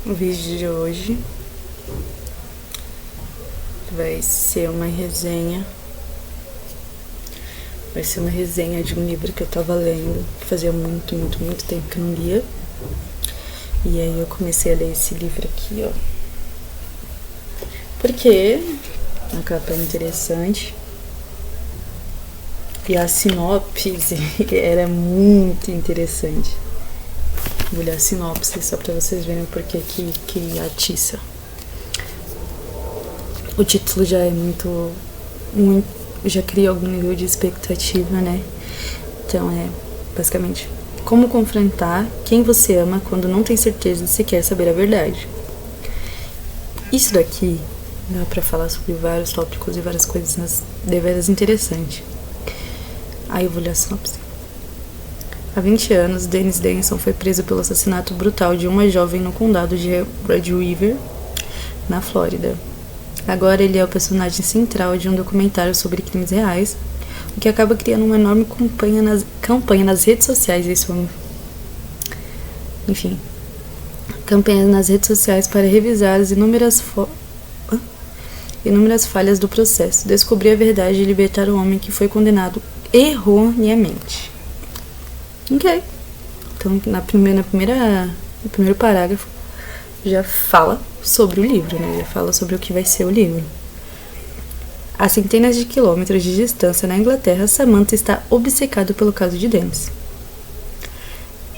O vídeo de hoje vai ser uma resenha. Vai ser uma resenha de um livro que eu tava lendo, que fazia muito tempo que eu não lia. E aí eu comecei a ler esse livro aqui, ó. Porque a capa é interessante. E a sinopse era muito interessante. Vou ler a sinopse só pra vocês verem o porquê que atiça. O título já é muito já cria algum nível de expectativa, né? Então é basicamente como confrontar quem você ama quando não tem certeza se quer saber a verdade. Isso daqui dá pra falar sobre vários tópicos e várias coisas deveras interessantes. Aí eu vou ler a sinopse. Há 20 anos, Dennis Denson foi preso pelo assassinato brutal de uma jovem no condado de Red River, na Flórida. Agora ele é o personagem central de um documentário sobre crimes reais, o que acaba criando uma enorme campanha nas redes sociais. Campanha nas redes sociais para revisar as inúmeras falhas do processo, descobrir a verdade e libertar o homem que foi condenado erroneamente. Ok. Então, no primeiro parágrafo, já fala sobre o livro, né? Já fala sobre o que vai ser o livro. A centenas de quilômetros de distância na Inglaterra, Samantha está obcecada pelo caso de Dennis.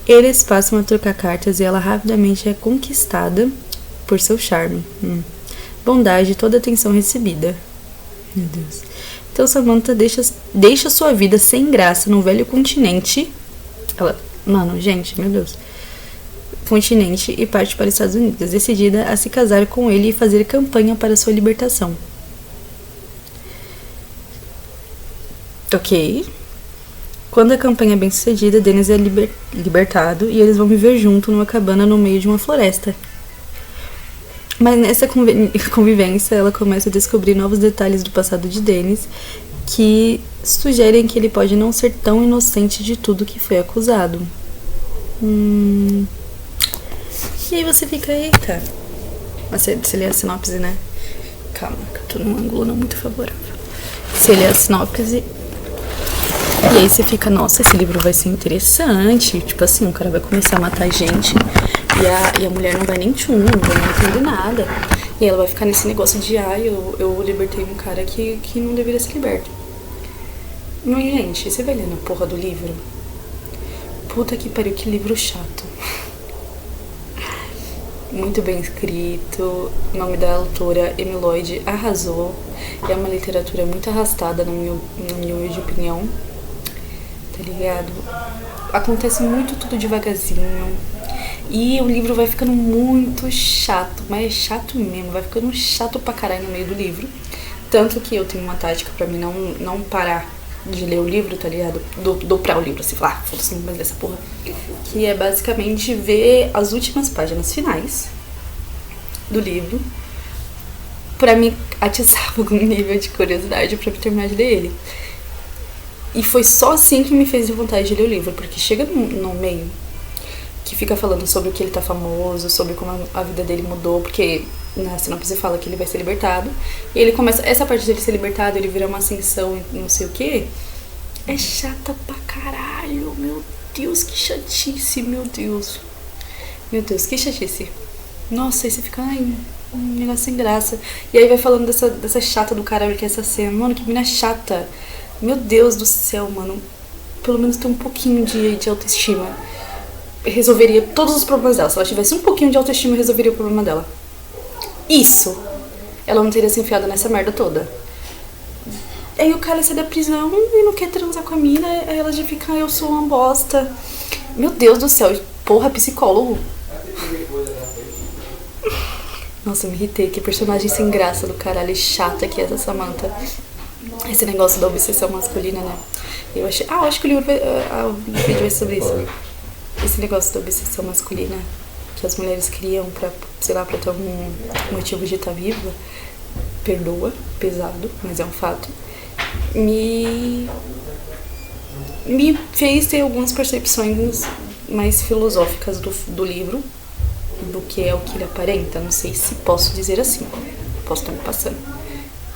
Eles passam a trocar cartas e ela rapidamente é conquistada por seu charme, bondade e toda a atenção recebida. Meu Deus. Então Samantha deixa sua vida sem graça no velho continente. Continente, e parte para os Estados Unidos, decidida a se casar com ele e fazer campanha para sua libertação. Ok. Quando a campanha é bem sucedida, Dennis é libertado e eles vão viver junto numa cabana no meio de uma floresta. Mas nessa convivência, ela começa a descobrir novos detalhes do passado de Dennis que sugerem que ele pode não ser tão inocente de tudo que foi acusado. E aí você fica, eita. Você lê a sinopse, né? Calma, que eu tô num ângulo não muito favorável. Você lê a sinopse e aí você fica, nossa, esse livro vai ser interessante. Tipo assim, o cara vai começar a matar gente e a mulher não vai nem não vai nem entender nada. E ela vai ficar nesse negócio de, eu libertei um cara que não deveria ser liberto. Mas, gente, você vai lendo a porra do livro? Puta que pariu, que livro chato. Muito bem escrito. O nome da autora, Amy Lloyd, arrasou. É uma literatura muito arrastada, na minha humilde opinião. Tá ligado? Acontece muito tudo devagarzinho. E o livro vai ficando muito chato, mas é chato mesmo, vai ficando chato pra caralho no meio do livro. Tanto que eu tenho uma tática pra mim não parar de ler o livro, tá ligado? Dobrar o livro, assim, falar, foda-se, não mais ler essa porra. Que é basicamente ver as últimas páginas finais do livro pra me atiçar algum nível de curiosidade pra terminar de ler ele. E foi só assim que me fez vontade de ler o livro, porque chega no meio que fica falando sobre o que ele tá famoso, sobre como a vida dele mudou, porque na sinopse fala que ele vai ser libertado, e ele começa, essa parte dele ser libertado, ele vira uma ascensão e não sei o que, é chata pra caralho, meu Deus, que chatice, meu Deus, que chatice, nossa, aí você fica, um negócio sem graça, e aí vai falando dessa chata do caralho que é essa cena, mano, que mina chata, meu Deus do céu, mano, pelo menos ter um pouquinho de autoestima, resolveria todos os problemas dela. Se ela tivesse um pouquinho de autoestima, resolveria o problema dela. Isso. Ela não teria se enfiado nessa merda toda. Aí o cara sai da prisão e não quer transar com a mina. Aí ela já fica, eu sou uma bosta. Meu Deus do céu. Porra, psicólogo. Nossa, eu me irritei. Que personagem sem graça do caralho. Chata que é essa Samantha. Esse negócio da obsessão masculina, né? Eu achei... eu acho que o livro o vídeo vai ser sobre isso. Esse negócio da obsessão masculina que as mulheres criam pra, sei lá, pra ter algum motivo de estar viva, perdoa, pesado, mas é um fato, me me fez ter algumas percepções mais filosóficas do livro do que é o que ele aparenta. Não sei se posso dizer assim. Posso estar me passando.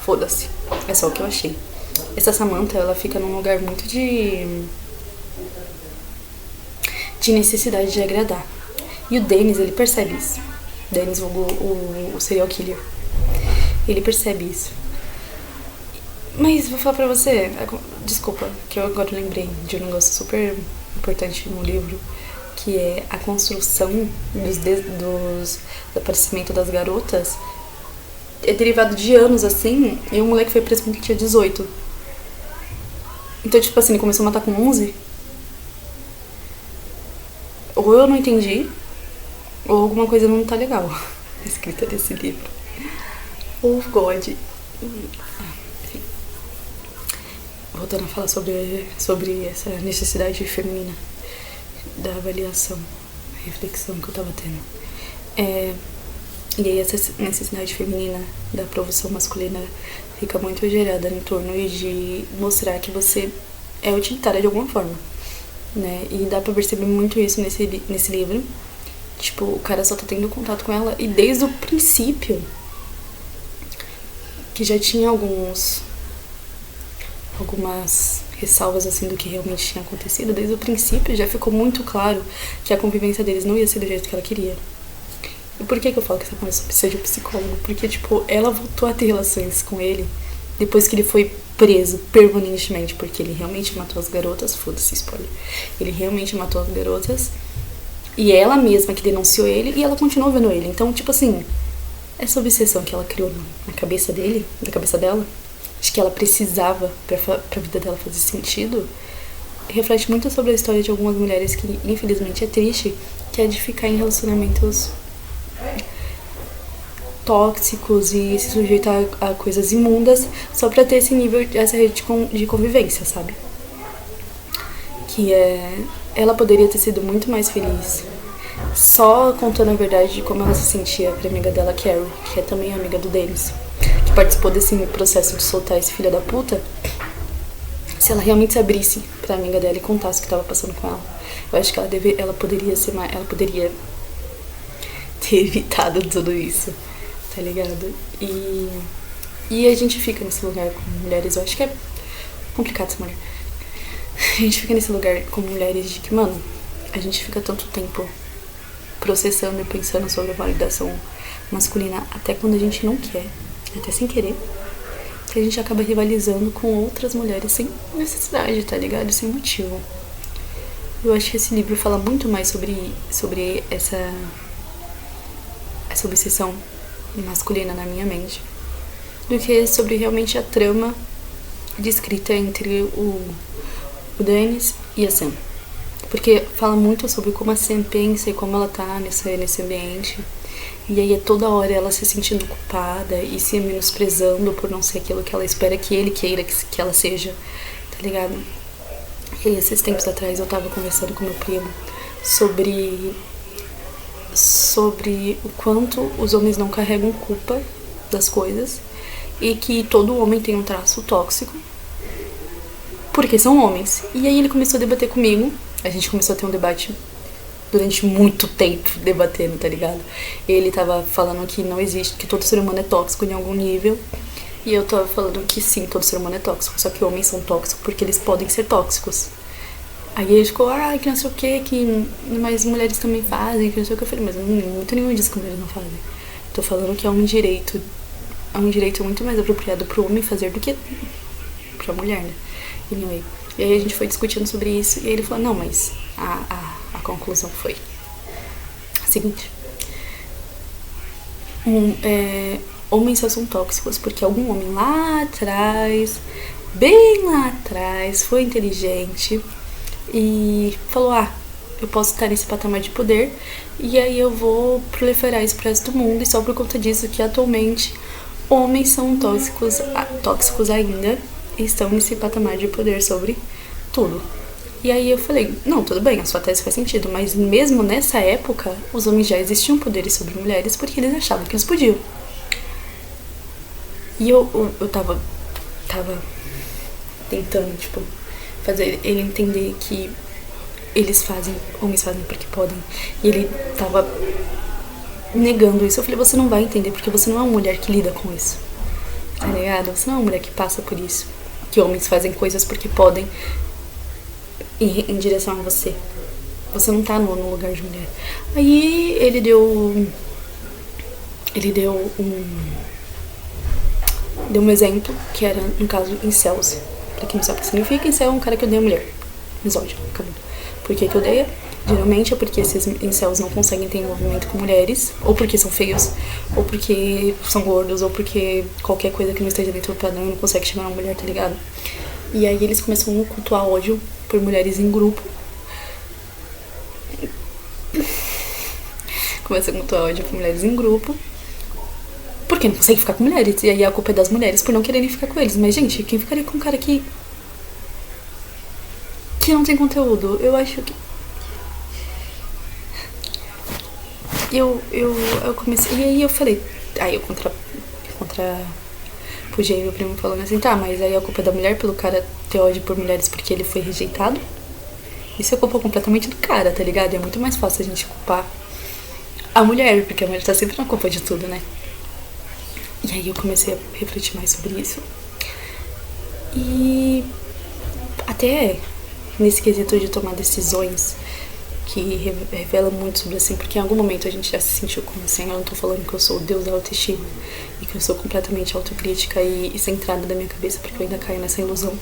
Foda-se. É só o que eu achei. Essa Samantha, ela fica num lugar muito de necessidade de agradar. E o Dennis, ele percebe isso. Dennis, o serial killer. Ele percebe isso. Mas vou falar pra você, desculpa, que eu agora lembrei de um negócio super importante no livro, que é a construção do aparecimento das garotas. É derivado de anos, assim, e o moleque foi preso quando ele tinha 18. Então, tipo assim, ele começou a matar com 11. Ou eu não entendi, ou alguma coisa não tá legal escrita nesse livro. Oh, God. Enfim. Voltando a falar sobre essa necessidade feminina da avaliação, reflexão que eu tava tendo. E aí essa necessidade feminina da aprovação masculina fica muito gerada em torno de mostrar que você é utilitária de alguma forma, né? E dá pra perceber muito isso nesse livro. Tipo, o cara só tá tendo contato com ela e desde o princípio, que já tinha algumas ressalvas assim do que realmente tinha acontecido, desde o princípio já ficou muito claro que a convivência deles não ia ser do jeito que ela queria. E por que eu falo que essa mulher precisa de um psicólogo? Porque, tipo, ela voltou a ter relações com ele depois que ele foi preso permanentemente, porque ele realmente matou as garotas. Foda-se, spoiler. Ele realmente matou as garotas. E ela mesma que denunciou ele, e ela continuou vendo ele. Então, tipo assim, essa obsessão que ela criou na cabeça dele, na cabeça dela, de que ela precisava pra vida dela fazer sentido, reflete muito sobre a história de algumas mulheres que, infelizmente, é triste, que é de ficar em relacionamentos tóxicos e se sujeitar a coisas imundas só pra ter esse nível, essa rede de convivência, sabe? Que ela poderia ter sido muito mais feliz só contando a verdade de como ela se sentia pra amiga dela, Carrie, que é também amiga do Dennis, que participou desse processo de soltar esse filho da puta. Se ela realmente se abrisse pra amiga dela e contasse o que tava passando com ela, eu acho que ela poderia ser mais, ela poderia ter evitado tudo isso, tá ligado? E a gente fica nesse lugar com mulheres, eu acho que é complicado essa mulher. A gente fica nesse lugar com mulheres de que, mano, a gente fica tanto tempo processando e pensando sobre a validação masculina até quando a gente não quer, até sem querer, que a gente acaba rivalizando com outras mulheres sem necessidade, tá ligado? Sem motivo. Eu acho que esse livro fala muito mais sobre essa obsessão masculina na minha mente do que sobre realmente a trama descrita entre o Dennis e a Sam. Porque fala muito sobre como a Sam pensa e como ela tá nesse ambiente. E aí é toda hora ela se sentindo culpada e se menosprezando por não ser aquilo que ela espera que ele queira que ela seja, tá ligado? E aí, esses tempos atrás eu tava conversando com meu primo sobre o quanto os homens não carregam culpa das coisas e que todo homem tem um traço tóxico porque são homens. E aí ele começou a debater comigo, a gente começou a ter um debate durante muito tempo debatendo, tá ligado? Ele tava falando que não existe, que todo ser humano é tóxico em algum nível, e eu tava falando que sim, todo ser humano é tóxico, só que homens são tóxicos porque eles podem ser tóxicos. Aí ele ficou, que não sei o que mas mulheres também fazem, que não sei o que. Eu falei, mas muito nenhum disso que mulheres não fazem. Tô falando que é um direito muito mais apropriado pro homem fazer do que pra mulher, né? Anyway. E aí a gente foi discutindo sobre isso, e aí ele falou, não, mas a conclusão foi a seguinte. Homens só são tóxicos porque algum homem lá atrás, bem lá atrás, foi inteligente e falou, eu posso estar nesse patamar de poder e aí eu vou proliferar isso pro resto do mundo, e só por conta disso que atualmente homens são tóxicos ainda e estão nesse patamar de poder sobre tudo. E aí eu falei, não, tudo bem, a sua tese faz sentido, mas mesmo nessa época os homens já existiam poderes sobre mulheres porque eles achavam que eles podiam. E eu tava tentando, fazer ele entender que homens fazem porque podem. E ele tava negando isso. Eu falei, você não vai entender porque você não é uma mulher que lida com isso. Tá ligado? Você não é uma mulher que passa por isso. Que homens fazem coisas porque podem em direção a você. Você não tá no lugar de mulher. Aí ele deu um exemplo, que era, no caso, incels. Pra quem não sabe o que significa, incel é um cara que odeia mulher. Misógino, acabou. Por que odeia? Geralmente é porque esses incels não conseguem ter envolvimento com mulheres, ou porque são feios, ou porque são gordos, ou porque qualquer coisa que não esteja dentro do padrão não consegue chamar uma mulher, tá ligado? E aí eles começam a cultuar ódio por mulheres em grupo. Começam a cultuar ódio por mulheres em grupo. Porque não consegue ficar com mulheres. E aí a culpa é das mulheres por não quererem ficar com eles. Mas, gente, quem ficaria com um cara que não tem conteúdo? Eu acho que... Eu comecei... E aí eu falei... Aí eu contrapujei meu primo falando assim, tá, mas aí a culpa é da mulher pelo cara ter ódio por mulheres porque ele foi rejeitado? Isso é culpa completamente do cara, tá ligado? É muito mais fácil a gente culpar a mulher, porque a mulher tá sempre na culpa de tudo, né? E aí eu comecei a refletir mais sobre isso. E até nesse quesito de tomar decisões que revela muito sobre assim, porque em algum momento a gente já se sentiu como assim, eu não tô falando que eu sou o deus da autoestima e que eu sou completamente autocrítica e centrada da minha cabeça, porque eu ainda caio nessa ilusão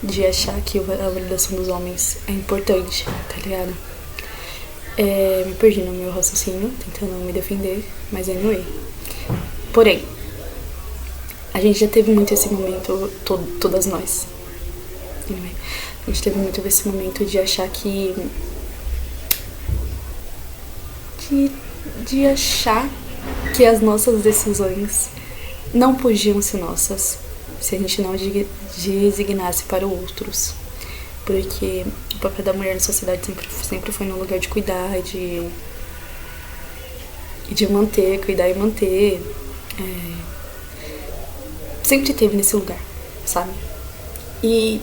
de achar que a validação dos homens é importante, tá ligado? Me perdi no meu raciocínio, tentando me defender, mas anyway. Porém, a gente já teve muito esse momento, todas nós. Anyway, a gente teve muito esse momento de achar de achar que as nossas decisões não podiam ser nossas se a gente não designasse para outros. Porque o papel da mulher na sociedade sempre foi no lugar de cuidar, de manter, cuidar e manter. Sempre teve nesse lugar, sabe? E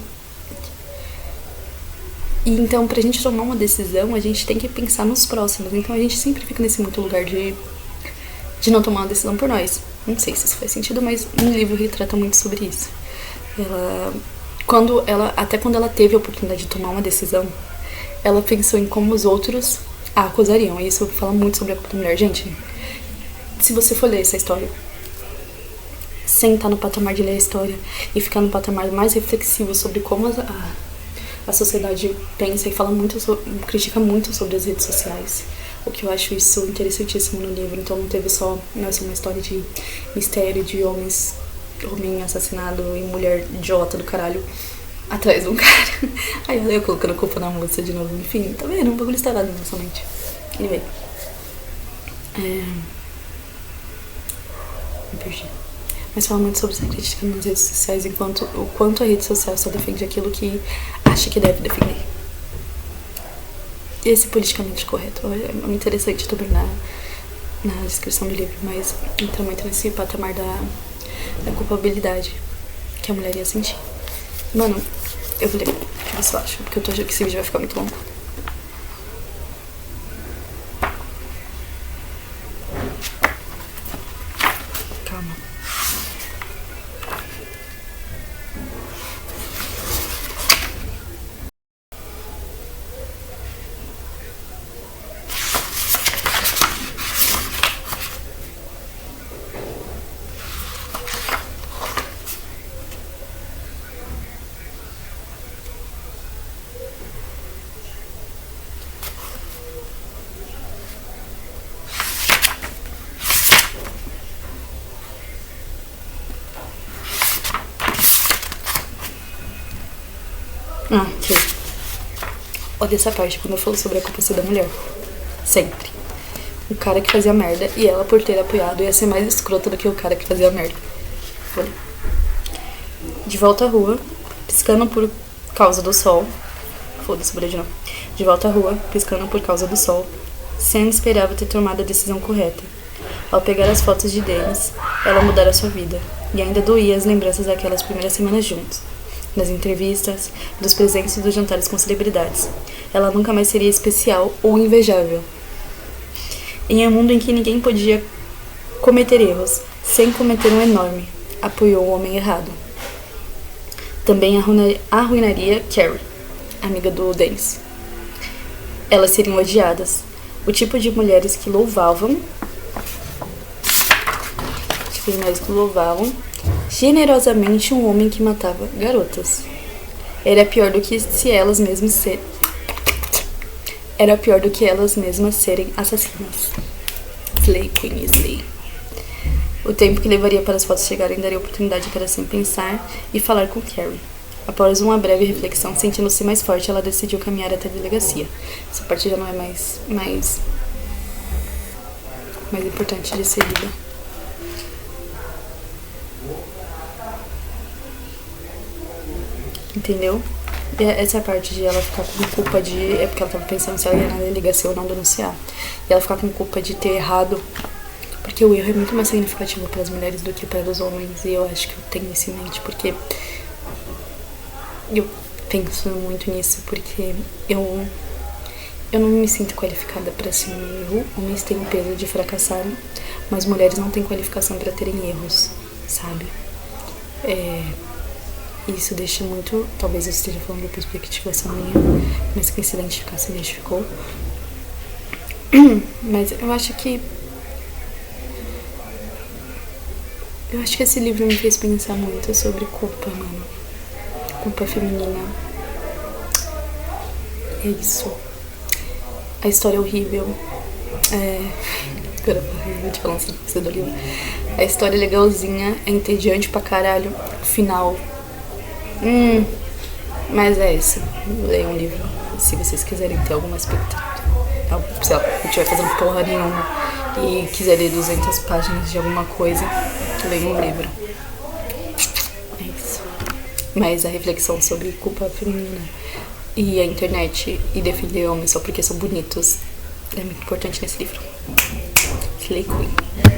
então, pra gente tomar uma decisão, a gente tem que pensar nos próximos. Então, a gente sempre fica nesse muito lugar de não tomar uma decisão por nós. Não sei se isso faz sentido, mas no livro retrata muito sobre isso. Até quando ela teve a oportunidade de tomar uma decisão, ela pensou em como os outros a acusariam. E isso fala muito sobre a culpa da mulher. Gente, se você for ler essa história, sem estar no patamar de ler a história e ficar no patamar mais reflexivo sobre como a sociedade pensa e critica muito sobre as redes sociais. O que eu acho isso interessantíssimo no livro. Então não é só uma história de mistério, de homem assassinado e mulher idiota do caralho atrás de um cara. Aí eu colocando a culpa na moça de novo. Enfim, tá vendo? Um bagulho instalado na nossa mente. Anyway. Me perdi. Mas fala muito sobre essa crítica nas redes sociais, o quanto a rede social só defende aquilo que acha que deve defender. Esse politicamente correto é muito interessante também na descrição do livro, mas entra muito nesse patamar da culpabilidade que a mulher ia sentir. Mano, eu vou ler o que você acha, porque eu tô achando que esse vídeo vai ficar muito longo. Calma. Ok. Olha essa parte, quando eu falo sobre a culpa ser da mulher. Sempre. O cara que fazia merda e ela, por ter apoiado, ia ser mais escrota do que o cara que fazia merda. Foi. De volta à rua, piscando por causa do sol. Foda-se, vou ler de novo. De volta à rua, piscando por causa do sol, Sam esperava ter tomado a decisão correta. Ao pegar as fotos de Dennis, ela mudara sua vida. E ainda doía as lembranças daquelas primeiras semanas juntos. nas entrevistas, dos presentes e dos jantares com celebridades. Ela nunca mais seria especial ou invejável. Em um mundo em que ninguém podia cometer erros, sem cometer um enorme, apoiou o homem errado. Também arruinaria Carrie, amiga do Dennis. Elas seriam odiadas. O tipo de mulheres que louvavam generosamente um homem que matava garotas. Era pior do que elas mesmas serem assassinas. Slay Queen Slay. O tempo que levaria para as fotos chegarem daria oportunidade para Sam pensar e falar com Carrie. Após uma breve reflexão, sentindo-se mais forte, ela decidiu caminhar até a delegacia. Essa parte já não é mais importante de ser lida. Entendeu? E essa parte de ela ficar com culpa de... É porque ela tava pensando se ela ia na delegacia ou não denunciar. E ela ficar com culpa de ter errado. Porque o erro é muito mais significativo para as mulheres do que para os homens. E eu acho que eu tenho isso em mente. Porque eu penso muito nisso. Porque eu não me sinto qualificada para ser um erro. Homens têm o peso de fracassar. Mas mulheres não têm qualificação para terem erros. Sabe? Isso deixa muito... Talvez eu esteja falando da perspectiva só minha, mas quem se identificar se identificou. Mas eu acho que esse livro me fez pensar muito sobre culpa, mano. Culpa feminina. É isso. A história é horrível. Agora eu vou te falar assim, você do livro. A história é legalzinha, é entediante pra caralho. O final... mas é isso. Leiam um livro. Se vocês quiserem ter alguma expectativa, sei lá, não estiver fazendo porra nenhuma e quiser ler 200 páginas de alguma coisa, leiam um livro. É isso. Mas a reflexão sobre culpa feminina e a internet e defender homens só porque são bonitos é muito importante nesse livro. Slay Queen.